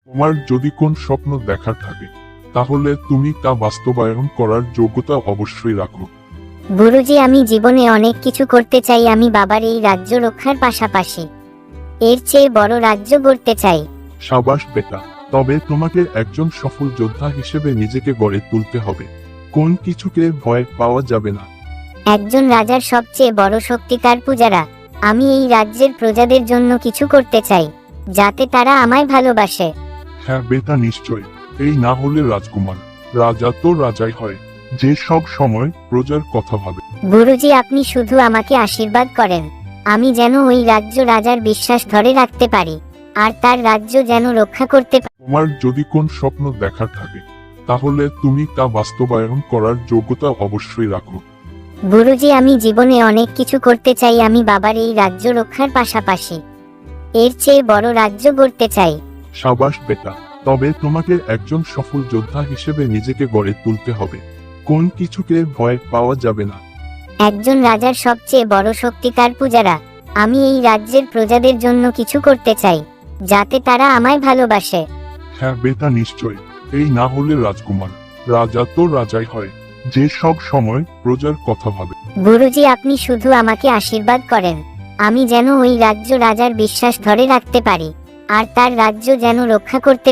তোমার যদি কোন স্বপ্ন দেখার থাকে তাহলে তুমি তা বাস্তবায়ন করার যোগ্যতা অবশ্যই রাখো। গুরুজি, আমি জীবনে অনেক কিছু করতে চাই। আমি বাবার এই রাজ্য রক্ষার পাশাপাশি এর চেয়ে বড় রাজ্য গড়তে চাই। সাবাস বেটা, তবে তোমাকে একজন সফল যোদ্ধা হিসেবে নিজেকে গড়ে তুলতে হবে। কোন কিছুকে ভয় পাওয়া যাবে না। একজন রাজার সবচেয়ে বড় শক্তি তার পূজারা। আমি এই রাজ্যের প্রজাদের জন্য কিছু করতে চাই, যাতে তারা আমায় ভালোবাসে। হ্যাঁ বেটা, নিশ্চয়। এই না হলে রাজকুমার, রাজা তো রাজাই হয়, যে সব সময় প্রজার কথা ভাবে। গুরুজি, আপনি শুধু আমাকে আশীর্বাদ করেন, আমি যেন ওই রাজ্য রাজার বিশ্বাস ধরে রাখতে পারি, আর তার রাজ্য যেন রক্ষা করতে পারি। তোমার যদি কোন স্বপ্ন দেখার থাকে তাহলে তুমি তা বাস্তবায়ন করার যোগ্যতা অবশ্যই রাখো। গুরুজি, আমি জীবনে অনেক কিছু করতে চাই। আমি বাবার এই রাজ্য রক্ষার পাশাপাশি এর চেয়ে বড় রাজ্য গড়তে চাই। সাবাস বেটা, তবে তোমাকে একজন সফল যোদ্ধা হিসেবে নিজেকে গড়ে তুলতে হবে। কোন কিছুকে ভয় পাওয়া যাবে না। একজন রাজার সবচেয়ে বড় শক্তি তার পূজারা। আমি এই রাজ্যের প্রজাদের জন্য কিছু করতে চাই, যাতে তারা আমায় ভালোবাসে। হ্যাঁ বেটা, নিশ্চয়। এই না হলে রাজকুমার, রাজা তো রাজাই হয়, যে সব সময় প্রজার কথা ভাবে। গুরুজি, আপনি শুধু আমাকে আশীর্বাদ করেন, আমি যেন ওই রাজ্য রাজার বিশ্বাস ধরে রাখতে পারি, আর তার রাজ্য যেন রক্ষা করতে